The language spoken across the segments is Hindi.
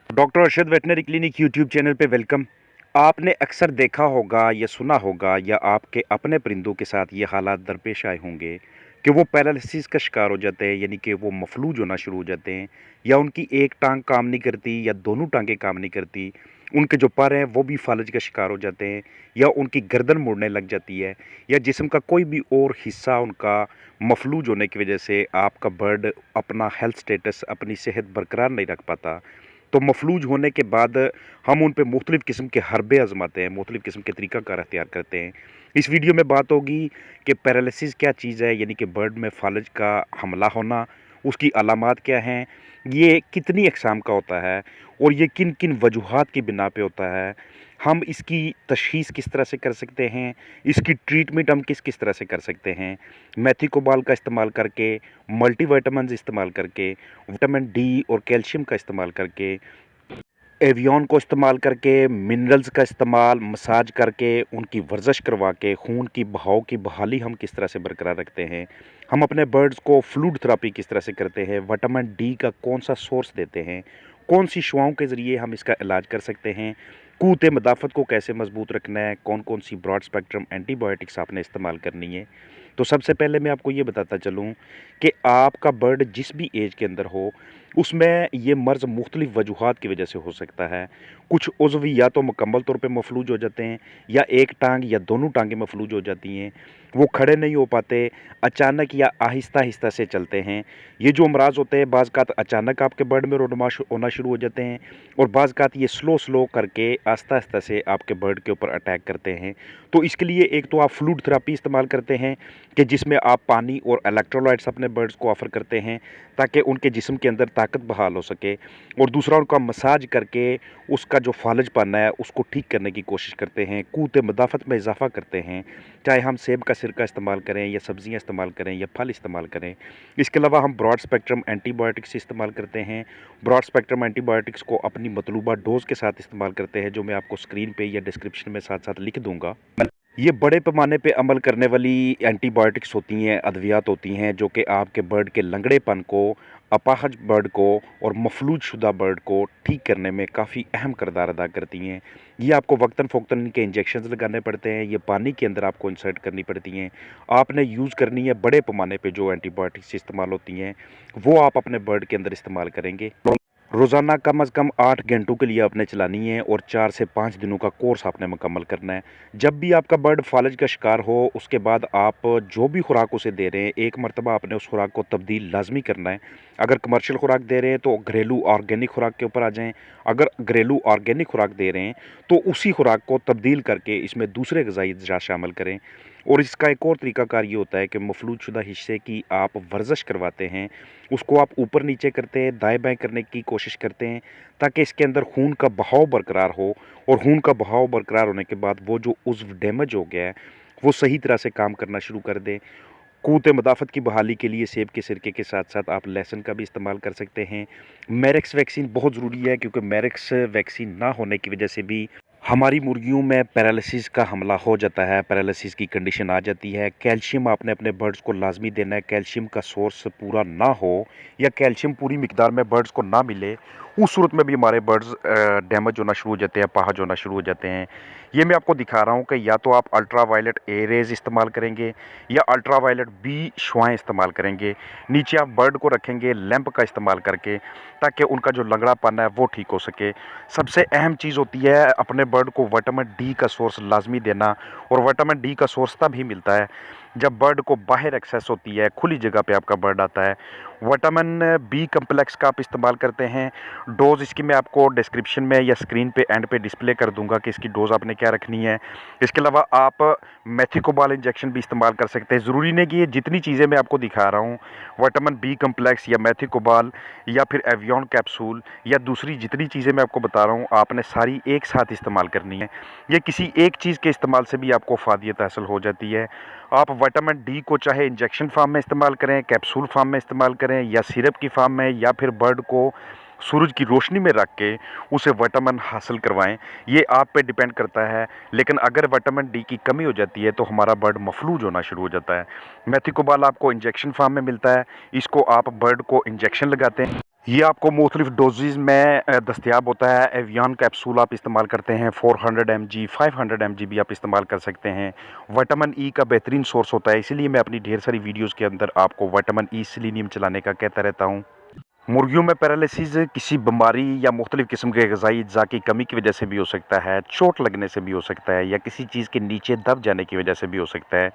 Doctor Arshad veterinary clinic YouTube channel पे वेलकम। आपने अक्सर देखा होगा या सुना होगा या आपके अपने परिंदों के साथ ये हालात दरपेश आए होंगे कि वो पैरालिसिस का शिकार हो जाते हैं, यानी कि वो मफलूज होना शुरू हो जाते हैं, या उनकी एक टांग काम नहीं करती या दोनों टांगें काम नहीं करती। उनके जो पर हैं वो भी फालज का शिकार हो जाते हैं, या उनकी गर्दन मुड़ने लग जाती है, या जिस्म का कोई भी और हिस्सा उनका मफलूज होने की वजह से आपका बर्ड अपना हेल्थ स्टेटस, अपनी सेहत बरकरार नहीं रख पाता। तो मफलूज होने के बाद हम उन पे मुख्तलिफ़ किस्म के हरबे आज़माते हैं, मुख्तलिफ़ किस्म के तरीक़ाकार अख्तियार करते हैं। इस वीडियो में बात होगी कि पैरालिसिस क्या चीज़ है, यानी कि बर्ड में फालज का हमला होना, उसकी अलामात क्या हैं, ये कितनी अक़साम का होता है और ये किन किन वजूहात की बिना पे होता है, हम इसकी तशख़ीस किस तरह से कर सकते हैं, इसकी ट्रीटमेंट हम किस किस तरह से कर सकते हैं। मेथिकोबाल का इस्तेमाल करके, मल्टीविटामिन्स इस्तेमाल करके, विटामिन डी और कैल्शियम का इस्तेमाल करके, एवियन को इस्तेमाल करके, मिनरल्स का इस्तेमाल, मसाज करके, उनकी वर्जिश करवा के खून की बहाव की बहाली हम किस तरह से बरकरार रखते हैं। हम अपने बर्ड्स को फ्लूइड थेरेपी किस तरह से करते हैं, विटामिन डी का कौन सा सोर्स देते हैं, कौन सी शवाओं के ज़रिए हम इसका इलाज कर सकते हैं, क़ुव्वत मदाफ़त को कैसे मज़बूत रखना है, कौन कौन सी ब्रॉड स्पेक्ट्रम एंटीबायोटिक्स आपने इस्तेमाल करनी है। तो सबसे पहले मैं आपको ये बताता चलूँ कि आपका बर्ड जिस भी एज के अंदर हो, उसमें ये मर्ज़ मुख्तलिफ़ वजूहात की वजह से हो सकता है। कुछ उज़्व या तो मुकम्मल तौर पे मफलूज हो जाते हैं, या एक टांग या दोनों टांगें मफलूज हो जाती हैं, वो खड़े नहीं हो पाते, अचानक या आहिस्ता-आहिस्ता से चलते हैं। ये जो अमराज़ होते हैं बाज़-औक़ात अचानक आपके बर्ड में रोडमा होना शुरू हो जाते हैं, और बाज़-औक़ात ये स्लो करके आहिस्ता-आहिस्ता से आपके बर्ड के ऊपर अटैक करते हैं। तो इसके लिए एक तो आप फ्लूइड थेरेपी इस्तेमाल करते हैं कि जिसमें आप पानी और इलेक्ट्रोलाइट्स अपने बर्ड्स को ऑफ़र करते हैं ताकि उनके जिस्म के अंदर ताकत बहाल हो सके, और दूसरा उनका मसाज करके उसका जो फालजपन है उसको ठीक करने की कोशिश करते हैं, क़ुव्वत मदाफ़त में इजाफ़ा करते हैं, चाहे हम सेब का सिरका इस्तेमाल करें या सब्ज़ियाँ इस्तेमाल करें या फल इस्तेमाल करें। इसके अलावा हम ब्रॉड स्पेक्ट्रम एंटीबायोटिक्स इस्तेमाल करते हैं। ब्रॉड स्पेक्ट्रम एंटीबायोटिक्स को अपनी मतलूबा डोज़ के साथ इस्तेमाल करते हैं, जो मैं आपको स्क्रीन पे या डिस्क्रिप्शन में साथ-साथ लिख दूँगा। ये बड़े पैमाने पे अमल करने वाली एंटीबायोटिक्स होती हैं, अद्वियात होती हैं, जो कि आपके बर्ड के लंगड़ेपन को, अपाहज बर्ड को और मफलूज शुदा बर्ड को ठीक करने में काफ़ी अहम किरदार अदा करती हैं। ये आपको वक्तन-फ़ौक्तन इनके इंजेक्शंस लगाने पड़ते हैं, ये पानी के अंदर आपको इंसर्ट करनी पड़ती हैं। आपने यूज़ करनी है बड़े पैमाने पे जो एंटीबायोटिक्स इस्तेमाल होती हैं, वो आप अपने बर्ड के अंदर इस्तेमाल करेंगे। रोज़ाना कम अज़ कम 8 घंटों के लिए आपने चलानी है, और 4 से 5 दिनों का कोर्स आपने मुकम्मल करना है। जब भी आपका बर्ड फालज का शिकार हो, उसके बाद आप जो भी खुराक उसे दे रहे हैं, एक मरतबा आपने उस खुराक को तब्दील लाज़मी करना है। अगर कमर्शियल खुराक दे रहे हैं तो घरेलू ऑर्गेनिक खुराक के ऊपर आ जाएँ। अगर घरेलू ऑर्गेनिक खुराक दे रहे हैं तो उसी खुराक को तब्दील करके इसमें दूसरे ग़िज़ाई अज़्ज़ा शामिल करें। और इसका एक और तरीक़ाकार ये होता है कि मफलूज शुदा हिस्से की आप वर्जिश करवाते हैं, उसको आप ऊपर-नीचे करते हैं, दाएँ-बाएँ करने की कोशिश करते हैं, ताकि इसके अंदर खून का बहाव बरकरार हो, और खून का बहाव बरकरार होने के बाद वो जो उज़्व डैमेज हो गया है, वो सही तरह से काम करना शुरू कर दे। क़ुव्वत मदाफ़त की बहाली के लिए सेब के सिरके के साथ-साथ आप लहसुन का भी इस्तेमाल कर सकते हैं। मेरेक्स वैक्सीन बहुत ज़रूरी है, क्योंकि मेरेक्स वैक्सीन ना होने की वजह से भी हमारी मुर्गियों में पैरालिसिस का हमला हो जाता है, पैरालिसिस की कंडीशन आ जाती है। कैल्शियम आपने अपने बर्ड्स को लाज़मी देना है। कैल्शियम का सोर्स पूरा ना हो या कैल्शियम पूरी मिकदार में बर्ड्स को ना मिले, उस सूरत में भी हमारे बर्ड्स डैमेज होना शुरू हो जाते हैं, अपाहज होना शुरू हो जाते हैं। ये मैं आपको दिखा रहा हूँ कि या तो आप अल्ट्रा वायलेट ए रेज़ इस्तेमाल करेंगे या अल्ट्रा वायलेट बी शुआएँ इस्तेमाल करेंगे। नीचे आप बर्ड को रखेंगे लैंप का इस्तेमाल करके, ताकि उनका जो लंगड़ापन है वो ठीक हो सके। सबसे अहम चीज़ होती है अपने बर्ड को विटामिन डी का सोर्स लाज़मी देना, और विटामिन डी का सोर्स तब ही मिलता है जब बर्ड को बाहर एक्सेस होती है, खुली जगह पे आपका बर्ड आता है। विटामिन बी कम्प्लेक्स का आप इस्तेमाल करते हैं। डोज़ इसकी मैं आपको डिस्क्रिप्शन में या स्क्रीन पे एंड पे डिस्प्ले कर दूंगा कि इसकी डोज़ आपने क्या रखनी है। इसके अलावा आप मेथिकोबाल इंजेक्शन भी इस्तेमाल कर सकते हैं। ज़रूरी नहीं कि ये जितनी चीज़ें मैं आपको दिखा रहा हूँ, विटामिन बी कम्प्लेक्स या मेथिकोबाल या फिर एवियन कैप्सूल या दूसरी जितनी चीज़ें मैं आपको बता रहा हूँ, आपने सारी एक साथ इस्तेमाल करनी है। ये किसी एक चीज़ के इस्तेमाल से भी आपको फ़ायदा हासिल हो जाती है। आप विटामिन डी को चाहे इंजेक्शन फॉर्म में इस्तेमाल करें, कैप्सूल फॉर्म में इस्तेमाल करें, या सिरप की फॉर्म में, या फिर बर्ड को सूरज की रोशनी में रख के उसे विटामिन हासिल करवाएं, ये आप पे डिपेंड करता है। लेकिन अगर विटामिन डी की कमी हो जाती है तो हमारा बर्ड मफलूज होना शुरू हो जाता है। मेथिकोबाल आपको इंजेक्शन फॉर्म में मिलता है, इसको आप बर्ड को इंजेक्शन लगाते हैं। ये आपको मुख्तलिफ डोजेज़ में दस्तयाब होता है। एवियन कैप्सूल आप इस्तेमाल करते हैं, 400 mg 500 mg भी आप इस्तेमाल कर सकते हैं। विटामिन ई का बेहतरीन सोर्स होता है, इसीलिए मैं अपनी ढेर सारी वीडियोज़ के अंदर आपको विटामिन ई सेलेनियम चलाने का कहता रहता हूँ। मुर्गियों में पैरालिसिस किसी बीमारी या मुख्तलिफ किस्म के ग़िज़ाई अज्जा की कमी की वजह से भी हो सकता है, चोट लगने से भी हो सकता है, या किसी चीज़ के नीचे दब जाने की वजह से भी हो सकता है।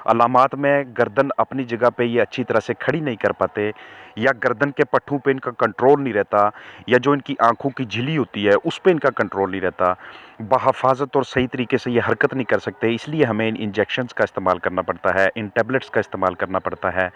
अलामात में गर्दन अपनी जगह पे ये अच्छी तरह से खड़ी नहीं कर पाते, या गर्दन के पट्टों पे इनका कंट्रोल नहीं रहता, या जो इनकी आँखों की झिल्ली होती है उस पे इनका कंट्रोल नहीं रहता, बहफाजत और सही तरीके से ये हरकत नहीं कर सकते, इसलिए हमें इन इंजेक्शंस का इस्तेमाल करना पड़ता है, इन टैबलेट्स का इस्तेमाल करना पड़ता है।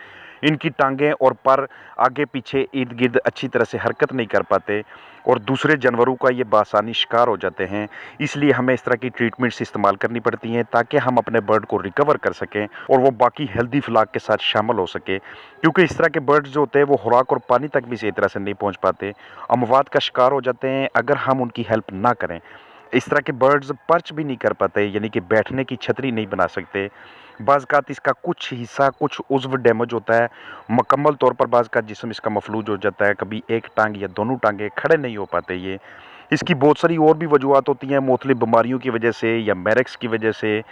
इनकी टांगें और पर आगे पीछे इर्द गिर्द अच्छी तरह से हरकत नहीं कर पाते और दूसरे जानवरों का ये बासानी शिकार हो जाते हैं, इसलिए हमें इस तरह की ट्रीटमेंट्स इस्तेमाल करनी पड़ती हैं ताकि हम अपने बर्ड को रिकवर कर सकें और वो बाकी हेल्दी फ्लाक के साथ शामिल हो सके, क्योंकि इस तरह के बर्ड्स जो होते हैं वो खुराक और पानी तक भी सही तरह से नहीं पहुंच पाते, अमवात का शिकार हो जाते हैं अगर हम उनकी हेल्प ना करें। इस तरह के बर्ड्स पर्च भी नहीं कर पाते, यानी कि बैठने की छतरी नहीं बना सकते। बाज़-औक़ात इसका कुछ हिस्सा, कुछ उज़्व डैमेज होता है, मुकम्मल तौर पर बाज़-औक़ात जिस्म इसका मफ़लूज हो जाता है, कभी एक टांग या दोनों टांगें खड़े नहीं हो पाते ये। इसकी बहुत सारी और भी वजूहात होती हैं, मुख्तलिफ बीमारियों की वजह से या मैरेक्स की वजह से,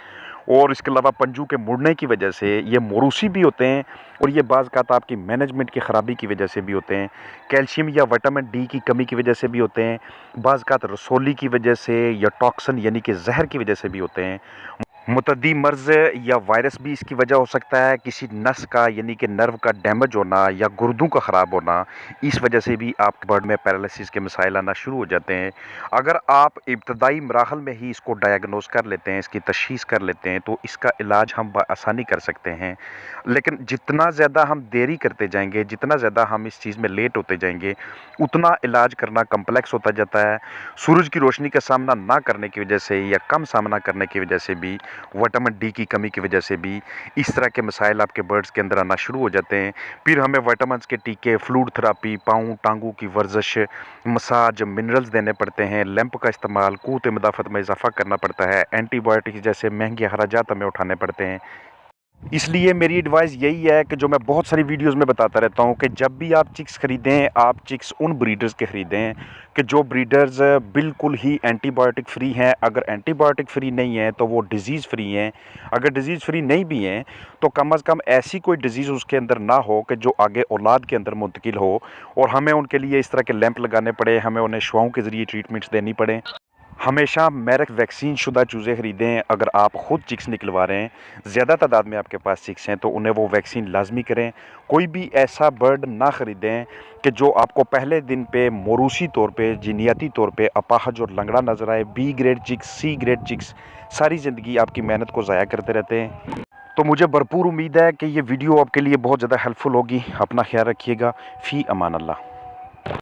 और इसके अलावा पंजों के मुड़ने की वजह से। ये मोरूसी भी होते हैं और ये बाज़-औक़ात आपकी मैनेजमेंट की ख़राबी की वजह से भी होते हैं, कैल्शियम या विटामिन डी की कमी की वजह से भी होते हैं, बाज़-औक़ात रसौली की वजह से या टॉक्सिन यानी कि ज़हर की वजह से भी होते हैं। मुतअद्दी मर्ज़ या वायरस भी इसकी वजह हो सकता है, किसी नस का यानी कि नर्व का डैमेज होना या गुर्दों का ख़राब होना, इस वजह से भी आपके बर्ड में पैरालिसिस के मसाइल आना शुरू हो जाते हैं। अगर आप इब्तदाई मराहल में ही इसको डायग्नोस कर लेते हैं, इसकी तशख़ीस कर लेते हैं, तो इसका इलाज हम बआसानी कर सकते हैं। लेकिन जितना ज़्यादा हम देरी करते जाएंगे, जितना ज़्यादा हम इस चीज़ में लेट होते जाएंगे, उतना इलाज करना कम्प्लेक्स होता जाता है। सूरज की रोशनी का सामना ना करने की वजह से या कम सामना करने की वजह से भी, विटामिन डी की कमी की वजह से भी इस तरह के मसाइल आपके बर्ड्स के अंदर आना शुरू हो जाते हैं। फिर हमें विटामिन्स के टीके, फ्लूइड थेरेपी, पाँव टांगों की वर्जिश, मसाज, मिनरल्स देने पड़ते हैं, लैंप का इस्तेमाल, क़ुव्वत मदाफ़त में इजाफ़ा करना पड़ता है, एंटीबायोटिक्स जैसे महंगे अख़राजात हमें उठाने पड़ते हैं। इसलिए मेरी एडवाइस यही है कि जो मैं बहुत सारी वीडियोस में बताता रहता हूँ कि जब भी आप चिक्स ख़रीदें, आप चिक्स उन ब्रीडर्स के ख़रीदें कि जो ब्रीडर्स बिल्कुल ही एंटीबायोटिक फ्री हैं। अगर एंटीबायोटिक फ्री नहीं है तो वो डिज़ीज़ फ्री हैं। अगर डिज़ीज़ फ्री नहीं भी हैं तो कम अज़ कम ऐसी कोई डिज़ीज़ उसके अंदर ना हो कि जो आगे औलाद के अंदर मुंतकिल हो और हमें उनके लिए इस तरह के लैंप लगाने पड़े, हमें उन्हें शुआओं के ज़रिए ट्रीटमेंट्स देनी पड़े। हमेशा मेरक वैक्सीन शुदा चूज़े ख़रीदें। अगर आप ख़ुद चिक्स निकलवा रहे हैं, ज़्यादा तादाद में आपके पास चिक्स हैं, तो उन्हें वो वैक्सीन लाजमी करें। कोई भी ऐसा बर्ड ना ख़रीदें कि जो आपको पहले दिन पे मोरूसी तौर पे, जीनियाती तौर पे अपाहज और लंगड़ा नज़र आए। B grade chicks, C grade chicks सारी ज़िंदगी आपकी मेहनत को ज़ाया करते रहते हैं। तो मुझे भरपूर उम्मीद है कि ये वीडियो आपके लिए बहुत ज़्यादा हेल्पफुल होगी। अपना ख्याल रखिएगा। फ़ी अमान अल्लाह।